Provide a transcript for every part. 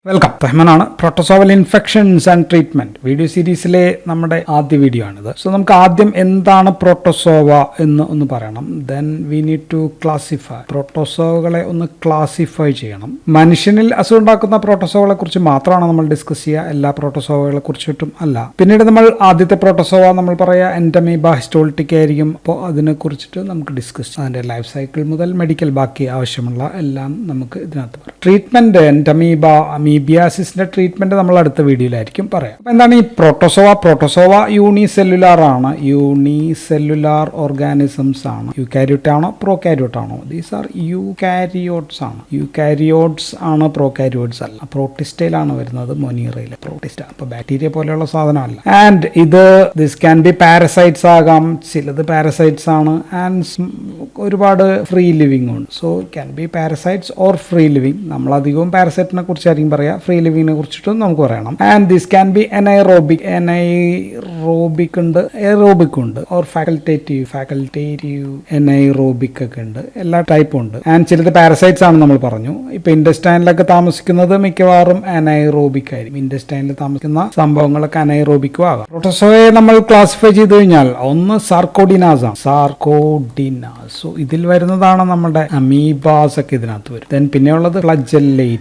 Welcome. റഹ്മാനാണ്. Protozoal infections and treatment video സീരീസിലെ നമ്മുടെ ആദ്യ വീഡിയോ ആണിത്. സോ നമുക്ക് ആദ്യം എന്താണ് പ്രോട്ടോസോവ എന്ന് ഒന്ന് പറയണം. Then we need to classify. പ്രോട്ടോസോവകളെ ഒന്ന് ക്ലാസിഫൈ ചെയ്യണം. മനുഷ്യനിൽ അസുഖം ഉണ്ടാക്കുന്ന പ്രോട്ടോസോവകളെ കുറിച്ച് മാത്രമാണ് നമ്മൾ ഡിസ്കസ് ചെയ്യുക, എല്ലാ പ്രോട്ടോസോവകളെ കുറിച്ചിട്ടും അല്ല. പിന്നീട് നമ്മൾ ആദ്യത്തെ പ്രോട്ടോസോവ നമ്മൾ പറയുക എൻഡമീബ ഹിസ്റ്റോളിറ്റിക് ആയിരിക്കും. അപ്പോൾ അതിനെ കുറിച്ചിട്ട് നമുക്ക് ഡിസ്കസ് ചെയ്യാം. അതിന്റെ ലൈഫ് സൈക്കിൾ മുതൽ മെഡിക്കൽ ബാക്കി ആവശ്യമുള്ള എല്ലാം നമുക്ക് ഇതിനകത്ത് പറയാം. ട്രീറ്റ്മെന്റ് എൻഡമീബ അമീബിയാസിന്റെ ട്രീറ്റ്മെന്റ് നമ്മൾ അടുത്ത വീഡിയോയിലായിരിക്കും പറയാം. അപ്പോൾ എന്താണ് ഈ പ്രോട്ടോസോവ? പ്രോട്ടോസോവ യൂണിസെല്ലുലാർ ആണ്. യൂണിസെല്ലുലാർ ഓർഗാനിസംസ് ആണ്. യൂകാരിയോട്ട് ആണോ പ്രോകാരിയോട്ട് ആണോ? ദീസ് ആർ യൂകാരിയോട്സ് ആണ്. യൂകാരിയോട്സ് ആണ്, പ്രോകാരിയോട്സ് അല്ല. പ്രോട്ടിസ്റ്റയിലാണ് വരുന്നത്, മൊനീറയിൽ പ്രോട്ടിസ്റ്റ. അപ്പോൾ ബാക്ടീരിയ പോലെയുള്ള സാധനമല്ല. And this can be parasites ആകാം, ചിലത് പാരസൈറ്റ്സ് ആണ്. ആൻഡ് ഒരുപാട് ഫ്രീ ലിവിംഗ് ഉണ്ട്. So can be parasites or free living. നമ്മളധികവും പാരസൈറ്റിനെ കുറിച്ചായിരിക്കും പറയാം, ഫ്രീ ലിവിങ്ങിനെ കുറിച്ചിട്ടും നമുക്ക് പറയണം. And this can be anaerobic ഉണ്ട്, എയറോബിക് ഉണ്ട്, ഓർ ഫാക്കൽറ്റേറ്റീവ് എനൈറോബിക് ഒക്കെ ഉണ്ട്. എല്ലാ ടൈപ്പും ഉണ്ട്. ആൻഡ് ചിലത് പാരസൈറ്റ്സ് ആണ് നമ്മൾ പറഞ്ഞു. ഇപ്പൊ ഇൻഡസ്റ്റൈനിലൊക്കെ താമസിക്കുന്നത് മിക്കവാറും അനൈറോബിക് ആയിരിക്കും. ഇൻഡസ്റ്റൈനിൽ താമസിക്കുന്ന സംഭവങ്ങളൊക്കെ അനൈറോബിക്കും ആകാം. പ്രോട്ടോസോയെ നമ്മൾ ക്ലാസിഫൈ ചെയ്ത് കഴിഞ്ഞാൽ ഒന്ന് സാർക്കോഡിനാസ് ആണ്. സാർക്കോഡിനാസ്. സോ ഇതിൽ വരുന്നതാണ് നമ്മുടെ അമീബാസ് ഒക്കെ ഇതിനകത്ത് വരും. ദെൻ പിന്നെയുള്ളത്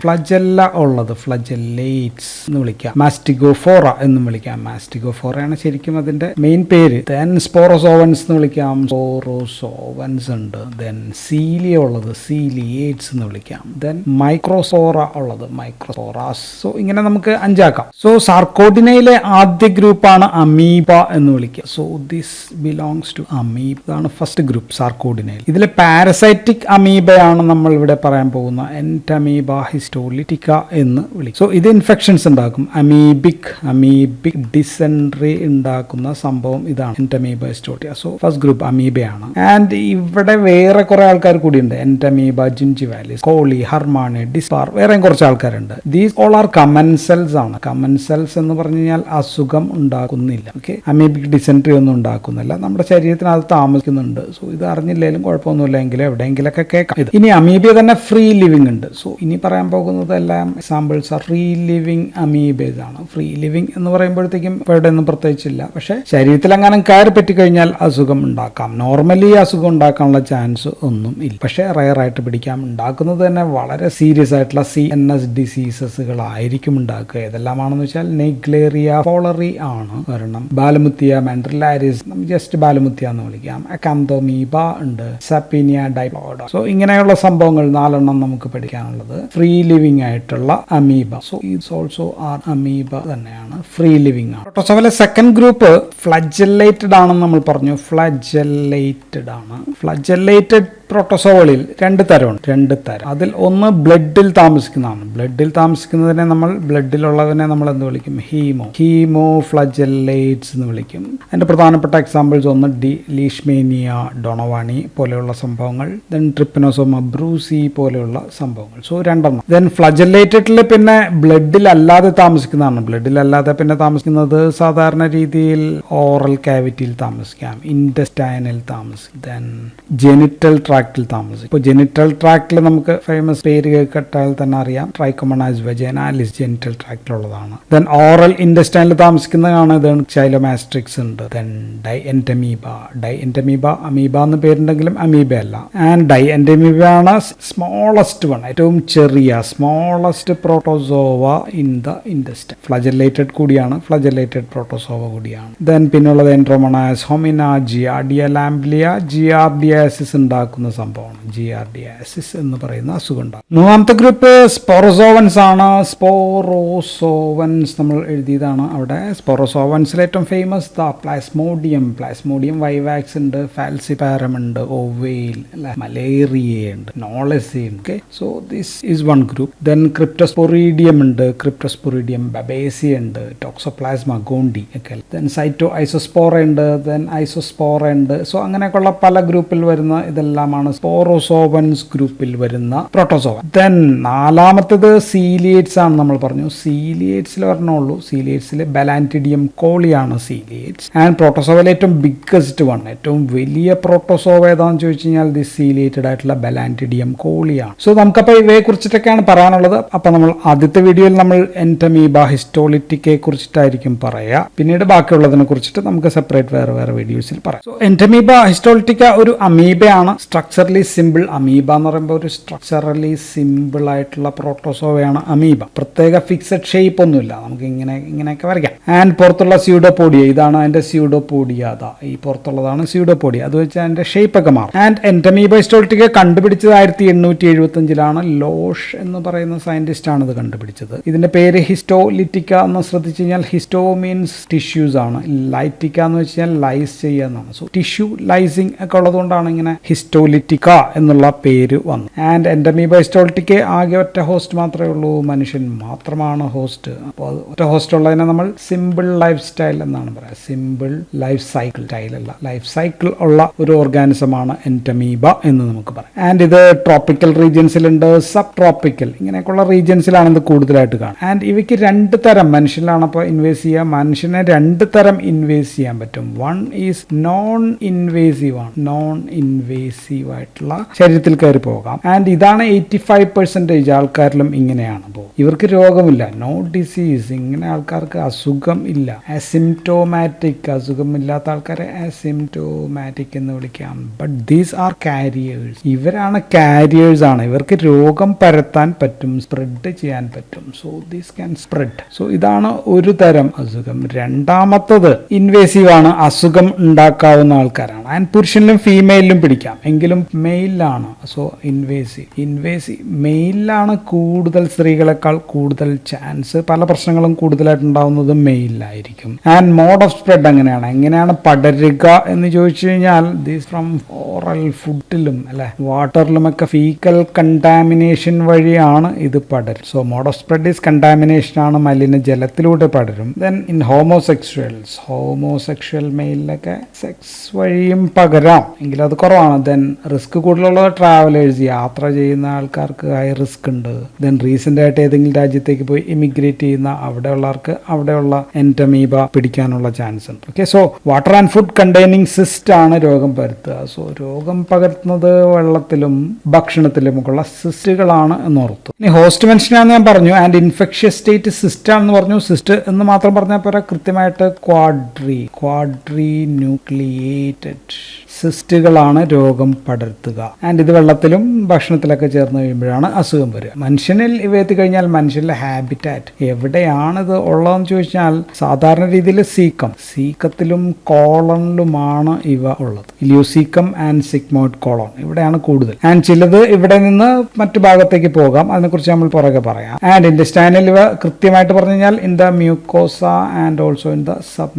ഫ്ലജെല്ല ഉള്ളത് ഫ്ലജെല്ലേറ്റ്സ് എന്ന് വിളിക്കാം. മാസ്റ്റിഗോഫോറ എന്നും വിളിക്കാം. മാസ്റ്റിഗോഫോറയാണ് ശരിക്കും അതിന്റെ മെയിൻ പേര്. ദെൻ സ്പോറോസോവൻസ് എന്ന് വിളിക്കാം. സ്പോറോസോവൻസ് ഉണ്ട്. ദെൻ സീലിയ ഉള്ളത് സീലിയേറ്റ്സ് എന്ന് വിളിക്കാം. ദെൻ മൈക്രോസോറ ഉള്ളത് മൈക്രോസോറാസ്. സോ ഇങ്ങനെ നമുക്ക് അഞ്ചാക്കാം. സോ സാർക്കോഡിനയിലെ ആദ്യ ഗ്രൂപ്പാണ് അമീബ എന്ന് വിളിക്കുക. So this belongs to amoeba. ഇതാണ് ഫസ്റ്റ് ഗ്രൂപ്പ് സാർക്കോഡിനയിൽ. ഇതിലെ പാരസൈറ്റിക് അമീബയാണ് നമ്മൾ ഇവിടെ പറയാൻ പോകുന്ന എൻഡമീബ ഹിസ്റ്റോളിറ്റിക്ക എന്ന് വിളിക്കും. സോ ഇത് ഇൻഫെക്ഷൻസ് ഉണ്ടാക്കും. അമീബിക് ഡിസെൻട്രി ഉണ്ടാക്കുന്ന സംഭവം ഇതാണ് entamoeba histolytica. So first group അമീബയാണ്. ആൻഡ് ഇവിടെ വേറെ കുറെ ആൾക്കാർ കൂടിയുണ്ട്. എൻഡമീബ ജിഞ്ചിവാലിസ്, കോളി, ഹർമാണി, ഡിസ്പാർ, വേറെയും കുറച്ച് ആൾക്കാരുണ്ട്. ദീസ് ഓൾ ആർ കമൻസെൽസ് ആണ്. കമൻസെൽസ് എന്ന് പറഞ്ഞു കഴിഞ്ഞാൽ അസുഖം ഉണ്ടാക്കുന്നില്ല. ഓക്കെ, അമീബിക് ഡിസെൻട്രി ഒന്നും ഉണ്ടാക്കുന്നില്ല, നമ്മുടെ ശരീരത്തിനകത്ത് താമസിക്കുന്നുണ്ട്. സോ ഇത് അറിഞ്ഞില്ലെങ്കിലും കുഴപ്പമൊന്നുമില്ല, എങ്കിലും എവിടെയെങ്കിലൊക്കെ കേൾക്കാം. ഇനി അമീബിയ തന്നെ ഫ്രീ ലിവിംഗ് ഉണ്ട്. സോ ഇനി പറയാൻ പോകുന്നത് എല്ലാം എക്സാമ്പിൾസ് ആർ ഫ്രീ ലിവിംഗ് അമീബേസ് ആണ്. ഫ്രീ ലിവിംഗ് എന്ന് പറയുമ്പോഴത്തേക്കും ഇവിടെ ഒന്നും പ്രത്യേകിച്ചില്ല. പക്ഷേ ശരീരത്തിൽ അങ്ങനെ കയറി പറ്റിക്കഴിഞ്ഞാൽ അസുഖം ഉണ്ടാക്കാം. നോർമലി അസുഖം ഉണ്ടാക്കാനുള്ള ചാൻസ് ഒന്നും ഇല്ല, പക്ഷേ റയർ ആയിട്ട് പിടിക്കാം. ഉണ്ടാക്കുന്നത് തന്നെ വളരെ സീരിയസ് ആയിട്ടുള്ള CNS ഡിസീസസുകളായിരിക്കും ഉണ്ടാക്കുക. ഏതെല്ലാമാണെന്ന് വെച്ചാൽ നെഗ്ലേറിയ ഫോളറി ആണ് ഒരെണ്ണം, ബാലമുത്തിയ മാൻഡ്രിലാരിസ്, ജസ്റ്റ് ബാലമുത്തിയ എന്ന് വിളിക്കാം, അക്കാന്തോമീബ ഉണ്ട്, സപ്പീനിയ ഡൈപ്ലോഡ. സോ ഇങ്ങനെയുള്ള സംഭവങ്ങൾ 4 നമുക്ക് പഠിക്കാനുള്ളത്. ഫ്രീ ലിവിംഗ് ആയിട്ടുള്ള amoeba. So it's also are amoeba തന്നെയാണ്, ഫ്രീ ലിവിംഗ് ആണ്. പ്രോട്ടോസോവയിലെ സെക്കൻഡ് ഗ്രൂപ്പ് ഫ്ലജെല്ലേറ്റഡ് ആണെന്ന് നമ്മൾ പറഞ്ഞു. ഫ്ലജെല്ലേറ്റഡ് ആണ്. ഫ്ലജെല്ലേറ്റഡ് പ്രോട്ടോസോവളിൽ 2 തരമുണ്ട്. അതിൽ ഒന്ന് ബ്ലഡിൽ താമസിക്കുന്നതാണ്. ബ്ലഡിൽ താമസിക്കുന്നതിനെ ബ്ലഡിലുള്ളതിനെ നമ്മൾ എന്ത് വിളിക്കും? ഹീമോ ഫ്ലജെല്ലേറ്റ്സ് എന്ന് വിളിക്കും. അതിന്റെ പ്രധാനപ്പെട്ട എക്സാമ്പിൾസ് ഒന്ന് ലീഷ്മേനിയ ഡൊണവാണി പോലെയുള്ള സംഭവങ്ങൾ, ദെൻ ട്രിപ്പനോസോമ ബ്രൂസി പോലെയുള്ള സംഭവങ്ങൾ. സോ 2. ദെൻ ഫ്ലജെല്ലേറ്റഡിൽ പിന്നെ ബ്ലഡിൽ അല്ലാതെ താമസിക്കുന്നതാണ്. ബ്ലഡിൽ അല്ലാതെ പിന്നെ താമസിക്കുന്നത് സാധാരണ രീതിയിൽ ഓറൽ കാവിറ്റിയിൽ താമസിക്കാം, ഇൻഡസ്റ്റൈനിൽ താമസിക്കും, ദെൻ ജെനിറ്റൽ ട്രാക്റ്റിൽ താമസിക്കും. ഇപ്പോൾ ജെനിറ്റൽ ട്രാക്റ്റിൽ നമുക്ക് ഫേമസ് പേര് കേട്ടാൽ തന്നെ അറിയാം, ട്രൈക്കോമോണാസ് വജൈനാലിസ് ജെനിറ്റൽ ട്രാക്റ്റിലുള്ളതാണ്. ദെൻ ഓറൽ ഇൻഡസ്റ്റൈനിൽ താമസിക്കുന്നതാണ്. ദെൻ ചൈലോമാസ്ട്രിക്സ് ഉണ്ട്. ദെൻ ഡൈഎൻഡമീബ അമീബ എന്ന് പേരുണ്ടെങ്കിലും അമീബ അല്ല. ആൻഡ് ഡൈഎൻഡമീബ ആണ് സ്മോളസ്റ്റ് വൺ, ഏറ്റവും ചെറിയ smallest protozoa in the intestine. Flagellated കൂടിയാണ്, ഫ്ലജെല്ലേറ്റഡ് പ്രോട്ടോസോവ കൂടിയാണ്. ദെൻ പിന്നുള്ളത് enteromonas hominis, giardia lamblia, giardiasis ഉണ്ടാക്കുന്ന സംഭവമാണ്. ജിയാർഡിയാസിസ് എന്ന് പറയുന്ന അസുഖം ഉണ്ടാകും. 3ാമത്തെ ഗ്രൂപ്പ് സ്പോറോസോവൻസ് ആണ്. സ്പോറോസോവൻസ് നമ്മൾ എഴുതിയതാണ് അവിടെ. സ്പോറോസോവൻസിൽ ഏറ്റവും ഫേമസ് പ്ലാസ്മോഡിയം വൈവാക്സ് ഉണ്ട്, ഫാൽസിപാരം ഉണ്ട്, ഓവെയിൽ, മലേറിയ ഉണ്ട്, നോളസി ഉണ്ട്. Okay, so this is one group. Then cryptosporidium ഉണ്ട്, ക്രിപ്റ്റോസ്പൊറീഡിയം ബബേസി ഉണ്ട്, ടോക്സോപ്ലാസ്മ ഗോണ്ടി ഒക്കെ ദെൻ സൈറ്റോ ഐസോസ്പോറ ഉണ്ട്, ദെൻ ഐസോസ്പോറ ഉണ്ട്. സോ അങ്ങനെയൊക്കെയുള്ള പല ഗ്രൂപ്പിൽ വരുന്ന ഇതെല്ലാമാണ് സ്പോറോസോവൻസ് ഗ്രൂപ്പിൽ വരുന്ന പ്രോട്ടോസോവ. ദെൻ നാലാമത്തേത് സീലിയേറ്റ്സ് ആണ്. നമ്മൾ പറഞ്ഞു സീലിയേറ്റ്സിൽ പറഞ്ഞുള്ളൂ. സീലിയേറ്റ്സിൽ ബലാന്റിഡിയം കോളിയാണ് സീലിയേറ്റ്സ്. ആൻഡ് പ്രോട്ടോസോവയിൽ ഏറ്റവും ബിഗ്ഗസ്റ്റ് വൺ, ഏറ്റവും വലിയ പ്രോട്ടോസോവ ഏതാണെന്ന് ചോദിച്ചു കഴിഞ്ഞാൽ ദി സീലിയേറ്റഡ് ആയിട്ടുള്ള ബലാന്റിഡിയം കോളിയാണ്. സോ നമുക്കപ്പോൾ ഇവയെ കുറിച്ചിട്ടൊക്കെയാണ് പറയാനുള്ളത്. അപ്പൊ നമ്മൾ ആദ്യത്തെ വീഡിയോയിൽ നമ്മൾ എൻറ്റമീബ ഹിസ്റ്റോളിറ്റിക്കയെ കുറിച്ചിട്ടായിരിക്കും പറയാ. പിന്നീട് ബാക്കിയുള്ളതിനെ കുറിച്ചിട്ട് നമുക്ക് സെപ്പറേറ്റ് വേറെ വീഡിയോസിൽ പറയാം. സോ എൻറ്റമീബ ഹിസ്റ്റോളിറ്റിക്ക ഒരു അമീബയാണ്. Structurally simple. അമീബ എന്ന് പറയുമ്പോൾ ഒരു സ്ട്രക്ചറലി സിമ്പിൾ ആയിട്ടുള്ള പ്രോട്ടോസോവയാണ് അമീബ. പ്രത്യേക ഫിക്സഡ് ഷേപ്പ് ഒന്നുമില്ല, നമുക്ക് ഇങ്ങനെയൊക്കെ വരയ്ക്കാം. ആൻഡ് പുറത്തുള്ള സ്യൂഡോപോഡിയ, ഇതാണ് അതിന്റെ സ്യൂഡോപോഡിയ. അതാ ഈ പുറത്തുള്ളതാണ് സ്യൂഡോപോഡിയ. അത് വെച്ച് അതിന്റെ ഷേപ്പ് ഒക്കെ മാറും. ആൻഡ് എൻറ്റമീബ ഹിസ്റ്റോളിറ്റിക്ക കണ്ടുപിടിച്ചത് 1875 ലോഷ് എന്ന് പറയുന്ന സയന്റിസ്റ്റ് ആണ് ഇത് കണ്ടുപിടിച്ചത്. ഇതിന്റെ പേര് ഹിസ്റ്റോലിറ്റിക്ക എന്ന് ശ്രദ്ധിച്ചു കഴിഞ്ഞാൽ ഹിസ്റ്റോ മീൻസ് ടിഷ്യൂസ് ആണ്, ലൈറ്റിക്ക എന്ന് വെച്ച് കഴിഞ്ഞാൽ ലൈസ് ചെയ്യാന്നാണ്. സോ ടിഷ്യൂ ലൈസിങ് ഒക്കെ ഉള്ളതുകൊണ്ടാണ് ഇങ്ങനെ ഹിസ്റ്റോലിറ്റിക്ക എന്നുള്ള പേര് വന്നത്. ആൻഡ് എൻറ്റമീബ ഹിസ്റ്റോളിറ്റിക്ക ആകെ ഒറ്റ ഹോസ്റ്റ് മാത്രമേ ഉള്ളൂ, മനുഷ്യൻ മാത്രമാണ് ഹോസ്റ്റ്. അപ്പോൾ അത് ഒറ്റ ഹോസ്റ്റ് ഉള്ളതിനെ നമ്മൾ സിമ്പിൾ ലൈഫ് സ്റ്റൈൽ എന്നാണ് പറയുക. സിമ്പിൾ ലൈഫ് സൈക്കിൾ, സ്റ്റൈലല്ല ലൈഫ് സൈക്കിൾ ഉള്ള ഒരു ഓർഗാനിസമാണ് എൻറ്റമീബ എന്ന് നമുക്ക് പറയാം. ആൻഡ് ഇത് ട്രോപ്പിക്കൽ റീജിയൻസിലുണ്ട്, സബ് ട്രോപ്പിക്കൽ, ഇങ്ങനെയൊക്കെയുള്ള റീജിയൻസിലാണ് ഇത് കൂടുതലായിട്ട് കാണും. ആൻഡ് ഇവയ്ക്ക് രണ്ട് തരം, മനുഷ്യനിലാണ് അപ്പോൾ ഇൻവേസ് ചെയ്യുക, മനുഷ്യനെ രണ്ട് തരം ഇൻവേസ് ചെയ്യാൻ പറ്റും. വൺ ഈസ് നോൺ ഇൻവേസീവ് ആണ്, നോൺ ഇൻവേസീവ് ആയിട്ടുള്ള ശരീരത്തിൽ കയറി പോകാം. ആൻഡ് ഇതാണ് 85% ആൾക്കാരിലും ഇങ്ങനെയാണ്. അപ്പോൾ ഇവർക്ക് രോഗമില്ല, നോ ഡിസീസ്, ഇങ്ങനെ ആൾക്കാർക്ക് അസുഖം ഇല്ല. അസിംറ്റോമാറ്റിക്, അസുഖമില്ലാത്ത ആൾക്കാരെ അസിംറ്റോമാറ്റിക് എന്ന് വിളിക്കാം. ബട്ട് ദീസ് ആർ കാരിയേഴ്സ്, ഇവരാണ് കാരിയേഴ്സ് ആണ്. ഇവർക്ക് രോഗം പരത്താൻ പറ്റും, സ്പ്രെഡ് ചെയ്യാൻ പറ്റും. So these can spread. So ഇതാണ് ഒരു തരം അസുഖം. രണ്ടാമത്തത് ഇൻവേസീവ് ആണ്, അസുഖം ഉണ്ടാക്കാവുന്ന ആൾക്കാരാണ്. ആൻഡ് പുരുഷനിലും ഫീമെയിലും പിടിക്കാം, എങ്കിലും മെയിലാണ്. സോ ഇൻവേസീവ് മെയിലാണ് കൂടുതൽ, സ്ത്രീകളെക്കാൾ കൂടുതൽ ചാൻസ്. പല പ്രശ്നങ്ങളും കൂടുതലായിട്ട് ഉണ്ടാവുന്നത് മെയിലായിരിക്കും. ആൻഡ് മോഡ് ഓഫ് സ്പ്രെഡ് എങ്ങനെയാണ് പടരുക എന്ന് ചോദിച്ചു കഴിഞ്ഞാൽ ദീസ് ഫ്രം ഓറൽ ഫുഡിലും അല്ലെ വാട്ടറിലും ഒക്കെ ഫീക്കൽ കണ്ടാമിനേഷൻ വഴിയാണ് ഇത് പടരും. So mode of spread is contamination ആണ്, മലിനജലത്തിലൂടെ പടരും. ദെൻ ഇൻ ഹോമോസെക്ഷൽ മെയിലൊക്കെ സെക്സ് വഴിയും പകരാം, എങ്കിലും അത് കുറവാണ്. ദെൻ റിസ്ക് കൂടുതലുള്ളത് ട്രാവലേഴ്സ്, യാത്ര ചെയ്യുന്ന ആൾക്കാർക്ക് ഹൈ റിസ്ക് ഉണ്ട്. ദെൻ റീസെന്റ് ആയിട്ട് ഏതെങ്കിലും രാജ്യത്തേക്ക് പോയി ഇമിഗ്രേറ്റ് ചെയ്യുന്ന അവിടെയുള്ളവർക്ക് അവിടെയുള്ള എൻറ്റമീബ പിടിക്കാനുള്ള ചാൻസ് ഉണ്ട്. Okay, so water and food containing cyst ആണ് രോഗം പകർത്തുക. സോ രോഗം പകർത്തുന്നത് വെള്ളത്തിലും ഭക്ഷണത്തിലുമൊക്കെയുള്ള സിസ്റ്റുകളാണ് എന്ന് ഓർത്തു. ഇനി ഹോസ്റ്റ് മെൻഷനാന്ന് ഞാൻ പറഞ്ഞു. ആൻഡ് ഇൻഫെക്ഷ്യസ് സ്റ്റേറ്റ് സിസ്റ്റ് ആണെന്ന് പറഞ്ഞു. സിസ്റ്റ് എന്ന് മാത്രം പറഞ്ഞാൽ പോരാ, കൃത്യമായിട്ട് ക്വാഡ്രി ന്യൂക്ലിയേറ്റഡ് സിസ്റ്റുകളാണ് രോഗം പടർത്തുക. ആൻഡ് ഇത് വെള്ളത്തിലും ഭക്ഷണത്തിലൊക്കെ ചേർന്ന് കഴിയുമ്പോഴാണ് അസുഖം വരിക. മനുഷ്യനിൽ ഇവ എത്തിക്കഴിഞ്ഞാൽ മനുഷ്യന്റെ ഹാബിറ്റാറ്റ് എവിടെയാണിത് ഉള്ളതെന്ന് ചോദിച്ചാൽ സാധാരണ രീതിയിൽ സീക്കത്തിലും കോളണിലുമാണ് ഇവ ഉള്ളത്. ഇലിയോസീക്കം ആൻഡ് സിഗ്മോയിഡ് കോളൺ ഇവിടെയാണ് കൂടുതൽ. ആൻഡ് ചിലത് ഇവിടെ നിന്ന് മറ്റു ഭാഗത്തേക്ക് പോകാം, അതിനെക്കുറിച്ച് നമ്മൾ പുറകെ പറയാം. ആൻഡ് ഇൻറ്റെസ്റ്റൈനിൽ ഇവ കൃത്യമായിട്ട് പറഞ്ഞു കഴിഞ്ഞാൽ in the mucosa and also in the sub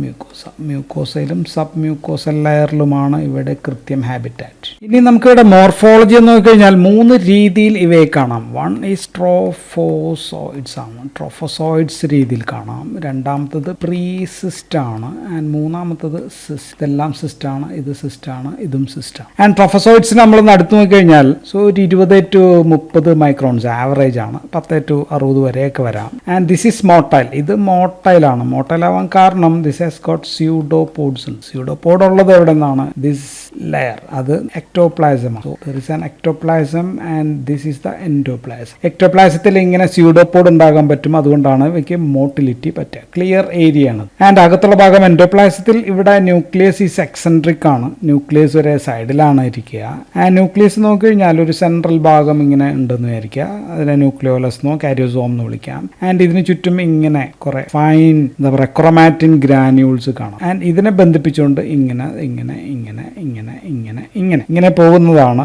മ്യൂക്കോസയിലും സബ് മ്യൂക്കോസൽ ലെയറിലുമാണ് ഇവിടെ കൃത്യം ഹാബിറ്റാറ്റ്. ഇനി നമുക്കിവിടെ മോർഫോളജി എന്ന് നോക്കിക്കഴിഞ്ഞാൽ 3 രീതിയിൽ ഇവയെ കാണാം. വൺ ഈസ് ട്രോഫോസോയിഡ്സ് ആണ്, ട്രോഫോസോയിഡ്സ് രീതിയിൽ കാണാം. രണ്ടാമത്തത് പ്രീസിസ്റ്റ് ആണ്. ആൻഡ് മൂന്നാമത്തത് സിസ്റ്റ്. ഇതെല്ലാം സിസ്റ്റ് ആണ്, ഇത് സിസ്റ്റ് ആണ്, ഇതും സിസ്റ്റ് ആണ്. ആൻഡ് ട്രോഫോസോയിഡ്സിന് നമ്മളൊന്ന് അടുത്ത് നോക്കിക്കഴിഞ്ഞാൽ സോ ഒരു 20 to 30 മൈക്രോൺസ് ആവറേജ് ആണ്, 10 to 60 വരെയൊക്കെ വരാം. ആൻഡ് ദിസ് ഈസ് മോട്ടൈൽ, ഇത് മോട്ടൈലാണ്. മോട്ടൈൽ ആവാൻ കാരണം this has got pseudopods. Pseudopod ഉള്ളത് എവിടെ നിന്നാണ്? ദിസ് ലെയർ, അത് ectoplasm. So there is an ectoplasm and this is the endoplasm. എക്ടോപ്ലാസത്തിൽ ഇങ്ങനെ സ്യൂഡോപോഡ് ഉണ്ടാകാൻ പറ്റും, അതുകൊണ്ടാണ് ഇവയ്ക്ക് മോട്ടിലിറ്റി പറ്റുക. ക്ലിയർ ഏരിയ ആണ്. ആൻഡ് അകത്തുള്ള ഭാഗം എൻഡോപ്ലാസത്തിൽ ഇവിടെ ന്യൂക്ലിയസ് ഈസ് എക്സെൻട്രിക് ആണ്, ന്യൂക്ലിയസ് ഒരേ സൈഡിലാണ് ഇരിക്കുക. ആൻഡ് ന്യൂക്ലിയസ് നോക്കി കഴിഞ്ഞാൽ ഒരു സെൻട്രൽ ഭാഗം ഇങ്ങനെ ഉണ്ടെന്ന് വിചാരിക്കുക, അതിനെ ന്യൂക്ലിയോലസ് എന്നോ കാരിയോസോം എന്ന് വിളിക്കാം. ആൻഡ് ഇതിന് ചുറ്റും ഇങ്ങനെ കുറെ ഫൈൻ എന്താ പറയുക ക്രോമാറ്റിൻ ഗ്രാന്യൂൾസ് കാണാം. ആൻഡ് ഇതിനെ ബന്ധിപ്പിച്ചുകൊണ്ട് ഇങ്ങനെ ഇങ്ങനെ ഇങ്ങനെ ഇങ്ങനെ ഇങ്ങനെ ഇങ്ങനെ ഇങ്ങനെ പോകുന്നതാണ്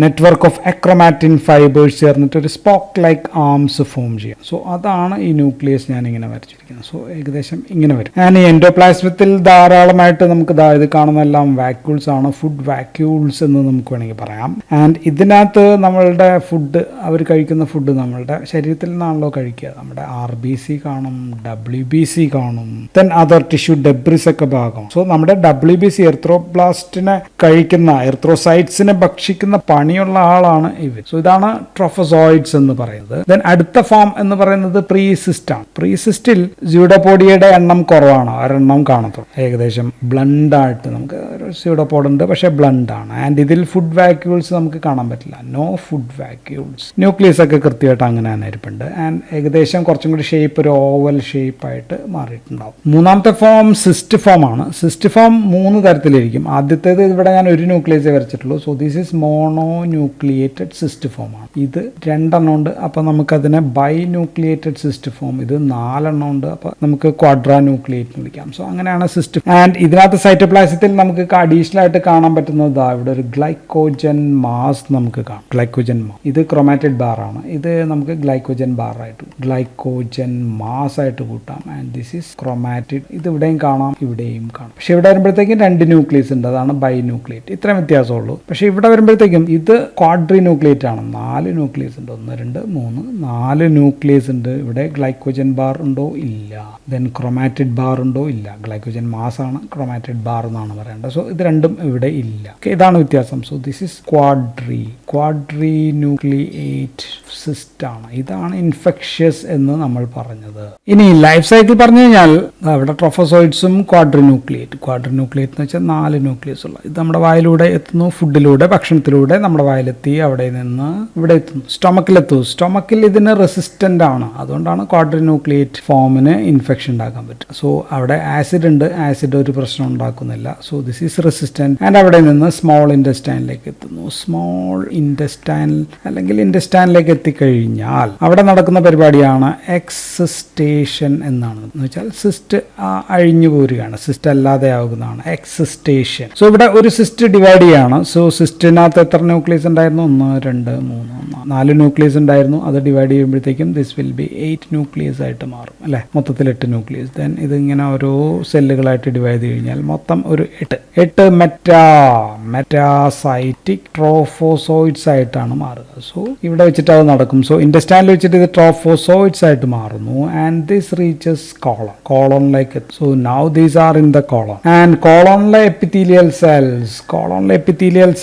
നെറ്റ്വർക്ക് ഓഫ് അക്രോമാറ്റിൻ ഫൈബേഴ്സ് ചേർന്നിട്ട് ഒരു സ്പോക്ക് ലൈക്ക് ആംസ് ഫോം ചെയ്യാം. സോ അതാണ് ഈ ന്യൂക്ലിയസ് ഞാൻ ഇങ്ങനെ വരച്ചിരിക്കുന്നത്. സോ ഏകദേശം ഇങ്ങനെ വരും. ആൻഡ് ഈ എൻഡോപ്ലാസ്മത്തിൽ ധാരാളമായിട്ട് നമുക്ക് ഇത് കാണുന്നതെല്ലാം വാക്യൂൾസ് ആണ്, ഫുഡ് വാക്യൂൾസ് എന്ന് നമുക്ക് വേണമെങ്കിൽ പറയാം. ആൻഡ് ഇതിനകത്ത് നമ്മളുടെ ഫുഡ്, അവർ കഴിക്കുന്ന ഫുഡ് നമ്മളുടെ ശരീരത്തിൽ നിന്നാണല്ലോ കഴിക്കുക. നമ്മുടെ RBC കാണും, WBC കാണും, ദെൻ അതർ ടിഷ്യൂ ഡെബ്രിസ് ഒക്കെ ഭാഗം. സോ നമ്മുടെ WBC എർത്രോബ്ലാസ്റ്റിനെ കഴിക്കുന്ന എർത്രോസൈറ്റ്സിനെ ഭക്ഷിക്കുന്ന പണിയുള്ള ആളാണ് ഇവർ. സോ ഇതാണ് ട്രോഫസോയിഡ്സ് എന്ന് പറയുന്നത്. ദെൻ അടുത്ത ഫോം എന്ന് പറയുന്നത് പ്രീസിസ്റ്റ് ആണ്. പ്രീസിസ്റ്റിൽ സ്യൂഡോപോഡിയയുടെ എണ്ണം കുറവാണ്, ഒരെണ്ണം കാണത്തുള്ളൂ. ഏകദേശം ബ്ലണ്ട് ആയിട്ട് നമുക്ക് ഒരു സ്യൂഡോപോഡ് ഉണ്ട്, പക്ഷേ ബ്ലണ്ട് ആണ്. ആൻഡ് ഇതിൽ ഫുഡ് വാക്യൂൾസ് നമുക്ക് കാണാൻ പറ്റില്ല, നോ ഫുഡ് വാക്യൂൾസ്. ന്യൂക്ലിയസ് ഒക്കെ കൃത്യമായിട്ട് അങ്ങനെ തന്നെ ഇരിപ്പുണ്ട്. ആൻഡ് ഏകദേശം കുറച്ചും കൂടി ഷേപ്പ് ഒരു ഓവൽ ഷേപ്പ് ആയിട്ട് മാറിയിട്ടുണ്ടാവും. മൂന്നാമത്തെ ഫോം സിസ്റ്റ് ഫോം ആണ്. സിസ്റ്റ് ഫോം 3 തരത്തിലിരിക്കും. ആദ്യത്തേത് ഇവിടെ ഞാൻ ഒരു ന്യൂക്ലിയസേ വരച്ചിട്ടുള്ളൂ. So this is mono nucleated cyst form ആണ്. ഇത് 2 എണ്ണം ഉണ്ട്, അപ്പോൾ നമുക്കതിനെ ബൈ ന്യൂക്ലിയേറ്റഡ് സിസ്റ്റ് ഫോം. ഇത് 4 എണ്ണം ഉണ്ട്, അപ്പോൾ നമുക്ക് ക്വാഡ്രാ ന്യൂക്ലിയേറ്റ് എന്ന് വിളിക്കാം. സോ അങ്ങനെയാണ് സിസ്റ്റ്. ആൻഡ് ഇതിനകത്ത് സൈറ്റോപ്ലാസത്തിൽ നമുക്ക് അഡീഷണൽ ആയിട്ട് കാണാൻ പറ്റുന്നത് ഇവിടെ ഒരു ഗ്ലൈക്കോജൻ മാസ് നമുക്ക് കാണാം. ഗ്ലൈക്കോജൻ മാസ് ഇത് ക്രോമാറ്റിഡ് ബാർ ആണ്. ഇത് നമുക്ക് ഗ്ലൈക്കോജൻ ബാർ ആയിട്ട് ഗ്ലൈക്കോജൻ മാസ് ആയിട്ട് കൂട്ടാം. And this is chromatid. ഇത് ഇവിടെയും കാണാം, ഇവിടെയും കാണാം. പക്ഷെ ഇവിടെ വരുമ്പോഴത്തേക്കും 2 ന്യൂക്ലിയസ് ഉണ്ട്, അതാണ് ബൈ ന്യൂക്ലിയേറ്റ്. ഇത്രയും വ്യത്യാസമുള്ളൂ. പക്ഷെ ഇവിടെ വരുമ്പോഴത്തേക്കും ഇത് ക്വാഡ്രി ന്യൂക്ലിയേറ്റ് ആണ്. 4 ന്യൂക്ലിയസ് ഉണ്ട്, 1 2 3 4 ന്യൂക്ലിയസ് ഉണ്ട്. ഇവിടെ ഗ്ലൈക്കോജൻ ബാർ ഉണ്ടോ? ഇല്ല. ദെൻ ക്രോമാറ്റിഡ് ബാർ ഉണ്ടോ? ഇല്ല. ഗ്ലൈക്കോജൻ മാസ് ആണ്, ക്രോമാറ്റിഡ് ബാർ എന്നാണ് പറയേണ്ടത്. സോ ഇത് രണ്ടും ഇവിടെ ഇല്ല. ഇതാണ് വ്യത്യാസം. So this is quadri nucleate cyst ആണ്. ഇതാണ് ഇൻഫെക്ഷ്യസ് എന്ന് നമ്മൾ പറഞ്ഞത്. ഇനി ലൈഫ് സൈക്കിൾ പറഞ്ഞു കഴിഞ്ഞാൽ അവിടെ ട്രോഫസോയിഡ്സും ക്വാഡ്രി ന്യൂക്ലിയേറ്റ് എന്ന് വെച്ചാൽ 4 ന്യൂക്ലിയസ് ഉള്ള. ഇത് നമ്മുടെ വായിലൂടെ എത്തുന്നു, ഫുഡിലൂടെ, ഭക്ഷണത്തിലൂടെ നമ്മുടെ വായിലെത്തി, അവിടെ നിന്ന് ഇവിടെ എത്തുന്നു, സ്റ്റൊമക്കിലെത്തും. സ്റ്റൊമക്കിൽ ഇതിന് റെസിസ്റ്റന്റ് ആണ്, അതുകൊണ്ടാണ് ക്വാഡ്രി ന്യൂക്ലിയേറ്റ് ഫോമിന് ഇൻഫെക്ഷൻ ഉണ്ടാക്കാൻ പറ്റും. സോ അവിടെ ആസിഡ് ഉണ്ട്, ആസിഡ് ഒരു പ്രശ്നം ഉണ്ടാക്കുന്നില്ല. So this is resistant. And അവിടെ നിന്ന് സ്മോൾ ഇൻറ്റസ്റ്റൈനിലേക്ക് എത്തുന്നു. സ്മോൾ ഇൻറ്റസ്റ്റൈൻ അല്ലെങ്കിൽ ഇൻറ്റസ്റ്റൈനിലേക്ക് എത്തിക്കഴിഞ്ഞാൽ അവിടെ നടക്കുന്ന പരിപാടിയാണ് എക്സിസ്റ്റേഷൻ എന്നാണ്. എന്ന് വെച്ചാൽ സിസ്റ്റ് അഴിഞ്ഞു പോരുകയാണ്, സിസ്റ്റ് അല്ലാതെ ആകുന്നതാണ് എക്സിസ്റ്റേഷൻ. സോ ഇവിടെ ഒരു സിസ്റ്റ് ഡിവൈഡ് ചെയ്യാണ്. സോ സിസ്റ്റിനകത്ത് എത്ര ന്യൂക്ലിയസ് ഉണ്ടായിരുന്നു? 1 2 3 4 ന്യൂക്ലിയസ് ഉണ്ടായിരുന്നു. അത് ഡിവൈഡ് ചെയ്യുമ്പോഴത്തേക്കും ദിസ് വിൽ ബി 8 ന്യൂക്ലിയസ് ആയിട്ട് മാറും അല്ലെ, മൊത്തത്തിൽ 8 ന്യൂക്ലിയസ്. ദെൻ ഇതിങ്ങനെ ഓരോ സെല്ലുകളായിട്ട് ഡിവൈഡ് ചെയ്ത് കഴിഞ്ഞാൽ മൊത്തം ഒരു 8 മെറ്റാസൈറ്റിക് ട്രോഫോസോയിഡ്സ് ആയിട്ടാണ് മാറുക. സോ ഇവിടെ വെച്ചിട്ട് അത് നടക്കും. സോ ഇൻറ്റസ്റ്റൈനിൽ വെച്ചിട്ട് ഇത് ട്രോഫോസോയിഡ്സ് ആയിട്ട് മാറുന്നു. ആൻഡ് ദിസ് റീച്ചസ് കോളോണിലേക്ക്. So now these are in the colon. And കോളോണിലെ എപ്പിത്തീലിയൽ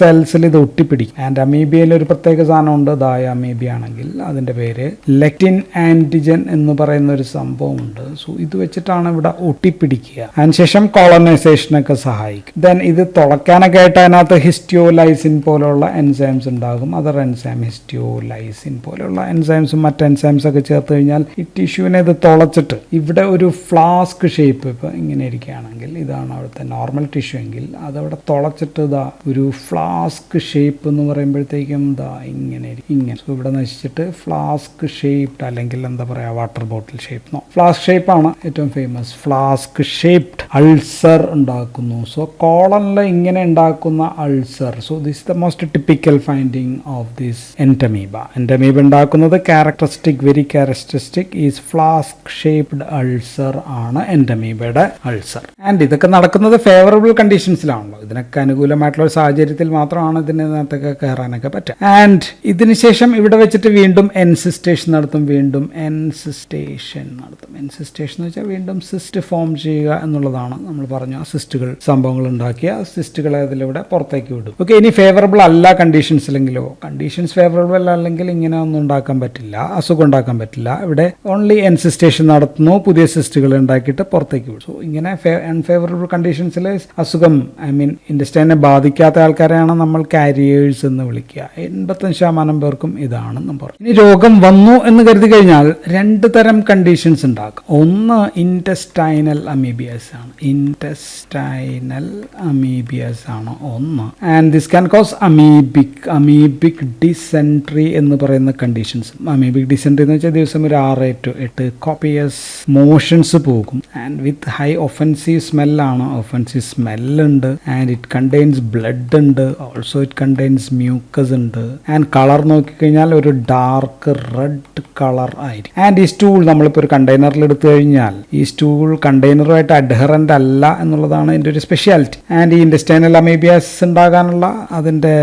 സെൽസിൽ ഇത് ഒട്ടിപ്പിടിക്കും. ആൻഡ് അമീബിയയിൽ ഒരു പ്രത്യേക സാധനം ഉണ്ട്. അമീബിയ ആണെങ്കിൽ അതിന്റെ പേര് ലെക്റ്റിൻ ആന്റിജൻ എന്ന് പറയുന്ന ഒരു സംഭവം ഉണ്ട്. സോ ഇത് വെച്ചിട്ടാണ് ഇവിടെ ഒട്ടിപ്പിടിക്കുക. അതിനുശേഷം കോളനൈസേഷനൊക്കെ സഹായിക്കും. ദെൻ ഇത് തുളയ്ക്കാനൊക്കെ ആയിട്ട് അതിനകത്ത് ഹിസ്റ്റോലൈസിൻ പോലുള്ള എൻസൈംസ് ഉണ്ടാകും. അതർ എൻസൈം ഹിസ്റ്റോലൈസിൻ പോലെയുള്ള എൻസൈംസും മറ്റ് എൻസൈംസ് ഒക്കെ ചേർത്ത് കഴിഞ്ഞാൽ ഈ ടിഷ്യൂവിനെ ഇത് തുളച്ചിട്ട് ഇവിടെ ഒരു ഫ്ലാസ്ക് ഷേപ്പ് ഇപ്പൊ ഇങ്ങനെ ഇരിക്കുകയാണെങ്കിൽ, ഇതാണ് അവിടുത്തെ നോർമൽ ടിഷ്യൂ എങ്കിൽ അതവിടെ തുളച്ചിട്ട് ഒരു ഫ്ലാസ്ക് ഷേപ്പ് എന്ന് പറയുമ്പോഴത്തേക്കും ഇങ്ങനെ. സോ ഇവിടെ നശിച്ചിട്ട് ഫ്ലാസ്ക് ഷേപ്ഡ് അല്ലെങ്കിൽ എന്താ പറയാ water bottle shape. Flask shape ആണ് ഏറ്റവും ഫേമസ്. ഫ്ലാസ്ക് ഷേപ്ഡ് അൾസർ ഉണ്ടാക്കുന്നു. സോ കോളനിൽ ഇങ്ങനെ ഉണ്ടാക്കുന്ന ulcer. So this the most typical finding of this entamoeba ഉണ്ടാക്കുന്നത് very characteristic is flask shaped ulcer ആണ് എൻഡമീബയുടെ അൾസർ. ആൻഡ് ഇതൊക്കെ നടക്കുന്നത് ഫേവറബിൾ കണ്ടീഷൻസിലാണല്ലോ. ഇതിനൊക്കെ അനുകൂലമായിട്ടുള്ള ഒരു സാഹചര്യത്തിൽ മാത്രമാണ് ഇതിനകത്തൊക്കെ കയറാനൊക്കെ പറ്റുക. ആൻഡ് ഇതിനുശേഷം ഇവിടെ വെച്ചിട്ട് വീണ്ടും എൻസിസ്റ്റേഷൻ നടത്തും. എൻസിസ്റ്റേഷൻ എന്ന് വെച്ചാൽ വീണ്ടും സിസ്റ്റ് ഫോം ചെയ്യുക എന്നുള്ളതാണ്. നമ്മൾ പറഞ്ഞു, ആ സിസ്റ്റുകൾ സംഭവങ്ങൾ ഉണ്ടാക്കിയ സിസ്റ്റുകളെ അതിലൂടെ പുറത്തേക്ക് വിടും. ഓക്കെ, ഇനി ഫേവറബിൾ അല്ല കണ്ടീഷൻസിലെങ്കിലോ, കണ്ടീഷൻസ് ഫേവറബിൾ അല്ലെങ്കിൽ ഇങ്ങനെ ഒന്നും ഉണ്ടാക്കാൻ പറ്റില്ല, അസുഖം ഉണ്ടാക്കാൻ പറ്റില്ല. ഇവിടെ ഓൺലി എൻസിസ്റ്റേഷൻ നടത്തുന്നു, പുതിയ സിസ്റ്റുകൾ ഉണ്ടാക്കിയിട്ട് പുറത്തേക്ക് വിടും. സോ ഇങ്ങനെ അൺഫേവറബിൾ കണ്ടീഷൻസിൽ അസുഖം ഇൻഡസ്റ്റൈനെ ബാധിക്കാത്ത ആൾക്കാരെയാണ് നമ്മൾ കാരിയേഴ്സ് എന്ന് വിളിക്കുക. 85% പേർക്കും ഇതാണെന്ന് പറയും. ഇനി രോഗം വന്നു എന്ന് കരുതി കഴിഞ്ഞാൽ 2 തരം കണ്ടീഷൻസ് ഉണ്ടാക്കും. ഒന്ന് ഇൻറ്റസ്റ്റൈനൽ അമീബിയസ് ആണ് ഒന്ന്. And this can cos amoebic dysentery എന്ന് പറയുന്ന കണ്ടീഷൻസ്. അമീബിക് ഡിസെൻട്രി എന്ന് വെച്ചാൽ ദിവസം ഒരു 6 to 8 കോപ്പിയസ് മോഷൻസ് പോകും. ആൻഡ് വിത്ത് ഹൈ ഒഫൻസീവ് സ്മെല്ലുണ്ട്. ആൻഡ് ഇറ്റ് കണ്ടെയ്ൻസ് ബ്ലഡ് ഉണ്ട്. ഓൾസോ ഇറ്റ് കണ്ടെയ്ൻസ് മ്യൂക്കസ് ഉണ്ട്. ആൻഡ് കളർ നോക്കിക്കഴിഞ്ഞാൽ ഒരു ഡാർക്ക് റെഡ് കളർ ആയിരിക്കും. ആൻഡ് ഈ സ്റ്റൂൾ നമ്മളിപ്പോൾ ഒരു കണ്ടെയ്നറിൽ എടുത്തു കഴിഞ്ഞാൽ ഈ സ്റ്റൂൾ കണ്ടെയ്നറുമായിട്ട് അഡ്ഹറന്റ് അല്ല എന്നുള്ളതാണ് ഇതിൻ്റെ ഒരു സ്പെഷ്യാലിറ്റി. ആൻഡ് ഈ ഇൻറ്റസ്റ്റൈനൽ അമീബിയാസ് ഉണ്ടാകാനുള്ള അതിൻ്റെ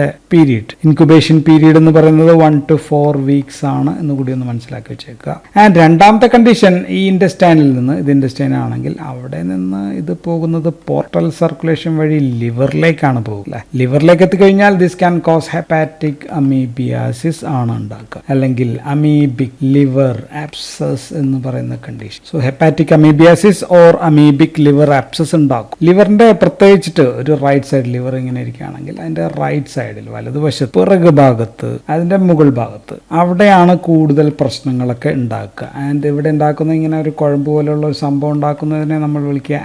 ഇൻക്യുബേഷൻ പീരീഡ് എന്ന് പറയുന്നത് 1 to 4 weeks ആണ് എന്ന് കൂടി ഒന്ന് മനസ്സിലാക്കി വെച്ചേക്കുക. ആൻഡ് രണ്ടാമത്തെ കണ്ടീഷൻ, ഈ ഇൻറ്റസ്റ്റൈനിൽ നിന്ന് ഇത് ഇൻറ്റസ്റ്റൈൻ വെയിനാണെങ്കിൽ അവിടെ നിന്ന് ഇത് പോകുന്നത് പോർട്ടൽ സർക്കുലേഷൻ വഴി ലിവറിലേക്കാണ് പോകുക. ലിവറിലേക്ക് എത്തിക്കഴിഞ്ഞാൽ this can cos hepatic amoebiasis ആണ് ഉണ്ടാക്കുക, അല്ലെങ്കിൽ അമീബിക് ലിവർ ആപ്സസ് എന്ന് പറയുന്ന condition. So hepatic amoebiasis or amoebic liver abscess ഉണ്ടാക്കും. ലിവറിന്റെ പ്രത്യേകിച്ചിട്ട് ഒരു റൈറ്റ് സൈഡ് ലിവർ ഇങ്ങനെ ഇരിക്കുകയാണെങ്കിൽ അതിന്റെ റൈറ്റ് സൈഡിൽ വലതുവശത്ത് പിറക് ഭാഗത്ത് അതിന്റെ മുകൾ ഭാഗത്ത് അവിടെയാണ് കൂടുതൽ പ്രശ്നങ്ങളൊക്കെ ഉണ്ടാക്കുക. ആൻഡ് ഇവിടെ ഉണ്ടാക്കുന്ന ഇങ്ങനെ ഒരു കുഴമ്പ് പോലെയുള്ള ഒരു സംഭവം ഉണ്ടാക്കുന്നതിനെ നമ്മൾ വിളിക്കുക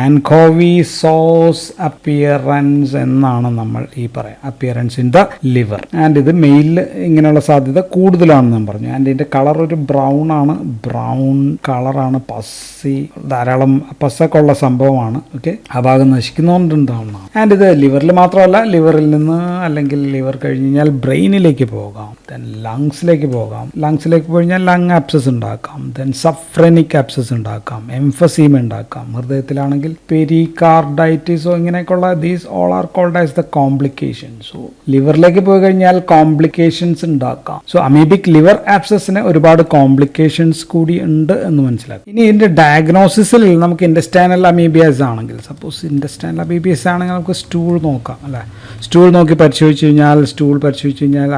ആൻകോവി സോസ് അപ്പിയറൻസ് എന്നാണ് നമ്മൾ ഈ പറയാം, appearance in the liver. And ഇത് മെയിലിൽ ഇങ്ങനെയുള്ള സാധ്യത കൂടുതലാണെന്ന് ഞാൻ പറഞ്ഞു. ആൻഡ് ഇതിന്റെ കളർ ഒരു ബ്രൗൺ ആണ്, ബ്രൗൺ കളറാണ്, പസ്സി ധാരാളം പസ്സൊക്കെ ഉള്ള സംഭവമാണ്. ഓക്കെ, ആ ഭാഗം നശിക്കുന്നതുകൊണ്ടുണ്ടാവുന്നതാണ്. ആൻഡ് ഇത് ലിവറിൽ മാത്രമല്ല, ലിവറിൽ നിന്ന് അല്ലെങ്കിൽ ലിവർ കഴിഞ്ഞ് കഴിഞ്ഞാൽ ബ്രെയിനിലേക്ക് പോകാം, ദെൻ ലങ്സിലേക്ക് പോകാം, ലങ്സിലേക്ക് പോയി കഴിഞ്ഞാൽ ലങ് ആപ്സസ് ഉണ്ടാക്കാം, ദെൻ സഫ്രനിക് ആപ്സസ് ഉണ്ടാക്കാം, എംഫസീമ ഉണ്ടാക്കാം. ഹൃദയത്തിലാണെങ്കിൽ പെരികാർഡൈറ്റിസോ ഇങ്ങനെയൊക്കെയുള്ള these all are called as the complications. So ലിവറിലേക്ക് പോയി കഴിഞ്ഞാൽ കോംപ്ലിക്കേഷൻസ് ഉണ്ടാക്കാം. സോ അമീബിക് ലിവർ ആപ്സസിന് ഒരുപാട് കോംപ്ലിക്കേഷൻസ് കൂടി ഉണ്ട് എന്ന് മനസ്സിലാക്കാം. ഇനി ഇതിന്റെ ഡയഗ്നോസിസിൽ നമുക്ക് ഇൻഡസ്റ്റൈനൽ അമീബിയാസ് ആണെങ്കിൽ, സപ്പോസ് ഇൻഡസ്റ്റൈനൽ അമീബിയാസ് ആണെങ്കിൽ നമുക്ക് സ്റ്റൂൾ നോക്കാം അല്ലെ. സ്റ്റൂൾ നോക്കി പരിശോധിച്ച് കഴിഞ്ഞാൽ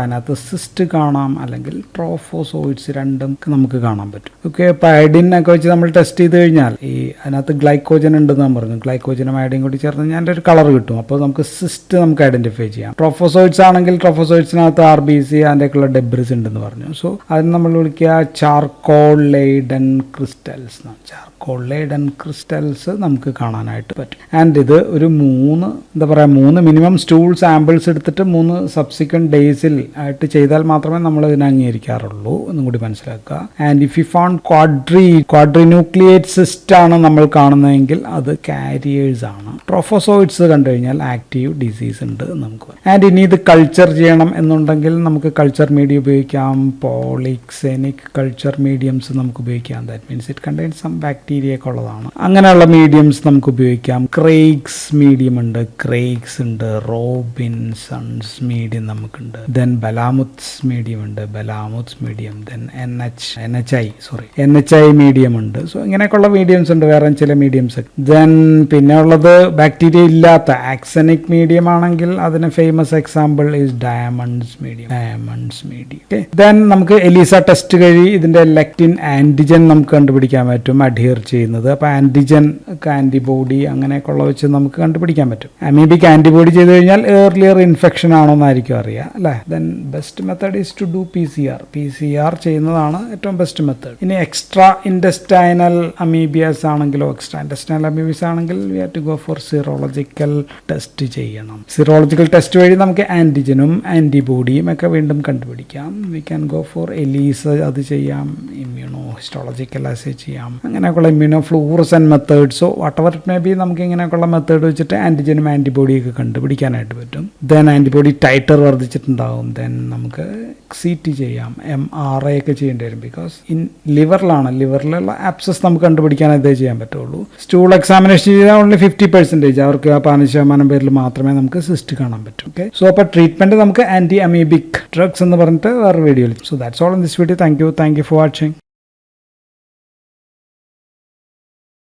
അതിനകത്ത് സിസ്റ്റ് കാണാം, അല്ലെങ്കിൽ ട്രോഫോസോയിഡ്സ് രണ്ടും നമുക്ക് കാണാൻ പറ്റും. ഓക്കെ, ഇപ്പോൾ അയഡിനൊക്കെ വെച്ച് നമ്മൾ ടെസ്റ്റ് ചെയ്ത് കഴിഞ്ഞാൽ അതിനകത്ത് ഗ്ലൈക്കോജൻ ഉണ്ടെന്ന് ഞാൻ പറഞ്ഞു, ഗ്ലൈക്കോജനും അയഡിൻ കൂടി ചേർന്ന് കഴിഞ്ഞാൽ ഒരു കളർ കിട്ടും. അപ്പോൾ നമുക്ക് സിസ്റ്റ് നമുക്ക് ഐഡന്റിഫൈ ചെയ്യാം. ട്രോഫോസോയിഡ്സ് ആണെങ്കിൽ ട്രോഫോസോയിഡ്സിനകത്ത് RBC അതിൻ്റെയൊക്കെയുള്ള ഡെബ്രിസ് ഉണ്ടെന്ന് പറഞ്ഞു. സോ അതിന് നമ്മൾ വിളിക്കുക ചാർക്കോൾ ലെയ്ഡൻ ക്രിസ്റ്റൽസ് എന്നാണ്. ചാർക്കോൾ ലെയ്ഡൻ ക്രിസ്റ്റൽസ് നമുക്ക് കാണാനായിട്ട് പറ്റും. ആൻഡ് ഇത് ഒരു മൂന്ന് മിനിമം സ്റ്റൂൾ സാമ്പിൾസ് എടുത്തിട്ട് 3 സബ്സിക്വന്റ് ഡേയ്സിൽ ആയിട്ട് ചെയ്താൽ മാത്രമേ നമ്മൾ ഇതിനെ അംഗീകരിക്കാറുള്ളൂ എന്നും കൂടി മനസ്സിലാക്കുക. And if you found quadrinucleate cyst ആണ് നമ്മൾ കാണുന്നതെങ്കിൽ അത് കാരിയേഴ്സ് ആണ്. ട്രോഫോസോയിഡ്സ് കണ്ടു കഴിഞ്ഞാൽ ആക്റ്റീവ് ഡിസീസ് ഉണ്ട് നമുക്ക്. ആൻഡ് ഇനി ഇത് കൾച്ചർ ചെയ്യണം എന്നുണ്ടെങ്കിൽ നമുക്ക് കൾച്ചർ മീഡിയം ഉപയോഗിക്കാം. പോളിക്സെനിക് കൾച്ചർ മീഡിയംസ് നമുക്ക് ഉപയോഗിക്കാം. That means it contains some bacteria ഒക്കെ ഉള്ളതാണ്. അങ്ങനെയുള്ള മീഡിയംസ് നമുക്ക് ഉപയോഗിക്കാം. ക്രെയ്ഗ്സ് മീഡിയം ഉണ്ട്, ക്രെയ്ഗ്സ് ഉണ്ട്, റോബിൻസൺസ് മീഡിയം നമുക്കുണ്ട്, ദെൻ ബലാമുത്സ് മീഡിയം ഉണ്ട്, ബലാമുത്സ് മീഡിയം, ദെൻ NHI മീഡിയം ഉണ്ട്. സോ ഇങ്ങനെയൊക്കെയുള്ള മീഡിയംസ് ഉണ്ട്, വേറെ ചില മീഡിയംസ്. ദെൻ പിന്നെ ഉള്ളത് ബാക്ടീരിയ ഇല്ലാത്ത ആക്സനിക് മീഡിയം ആണെങ്കിൽ അതിന് famous example is diamonds medium. Okay, then നമുക്ക് എലീസ ടെസ്റ്റ് കഴി ഇതിന്റെ ലെക്റ്റിൻ ആന്റിജൻ നമുക്ക് കണ്ടുപിടിക്കാൻ പറ്റും, അഡ്ഹിയർ ചെയ്യുന്നത്. അപ്പോൾ ആന്റിജൻ ആന്റിബോഡി അങ്ങനെയൊക്കെ ഉള്ള വെച്ച് നമുക്ക് കണ്ടുപിടിക്കാൻ പറ്റും. അമീബിക് ആന്റിബോഡി ചെയ്ത് കഴിഞ്ഞാൽ ഏർലിയർ ഇൻഫെക്ഷൻ ആണോ എന്നായിരിക്കും അറിയാം അല്ലേ. Then best method is to do PCR ചെയ്യുന്നതാണ് ഏറ്റവും ബെസ്റ്റ് മെത്തേഡ്. ഇനി എക്സ്ട്രാ ഇൻഡസ്റ്റൈനൽ അമീബിയാസ് ആണെങ്കിലോ we have to go for serological test ചെയ്യണം. സിറോളജിക്കൽ ടെസ്റ്റ് വഴി നമുക്ക് ആന്റിജനും ആന്റിബോഡിയും ഒക്കെ വീണ്ടും കണ്ടുപിടിക്കാം. We can go for ELISA, അത് ചെയ്യാം. ഇമ്മ്യൂണോ ഹിസ്റ്റോളജിക്കൽ അസേ ചെയ്യാം. അങ്ങനെയൊക്കെയുള്ള ഇമ്മ്യൂണോ ഫ്ലൂറസെന്റ് മെത്തേഡ്സോ വാട്ടെവർ ഇറ്റ് മേ ബി നമുക്ക് ഇങ്ങനെയൊക്കെയുള്ള മെത്തേഡ് വെച്ചിട്ട് ആന്റിജനും ആന്റിബോഡിയൊക്കെ കണ്ടുപിടിക്കാനായിട്ട് പറ്റും. ദെൻ ആന്റിബോഡി ടൈറ്റർ വർദ്ധിച്ചിട്ടുണ്ടാവും. ദെൻ നമുക്ക് CT ചെയ്യാം, MRI ഒക്കെ ചെയ്യേണ്ടി വരും. ബിക്കോസ് ലിവറിലുള്ള ആപ്സസ് നമുക്ക് കണ്ടുപിടിക്കാൻ ഇതേ ചെയ്യാൻ പറ്റുള്ളൂ. സ്റ്റൂൾ എക്സാമിനേഷൻ ചെയ്താൽ ഓൺലി 50% അവർക്ക് ആ 15% പേരിൽ മാത്രമേ നമുക്ക് സിസ്റ്റ് കാണാൻ പറ്റൂ. ഓക്കെ, സോ അപ്പോൾ ട്രീറ്റ്മെന്റ് നമുക്ക് ആന്റി അമീബിക് ഡ്രഗ്സ് എന്ന് പറഞ്ഞിട്ട് വേറെ വീഡിയോയിൽ. So that's all in this video. Thank you for watching.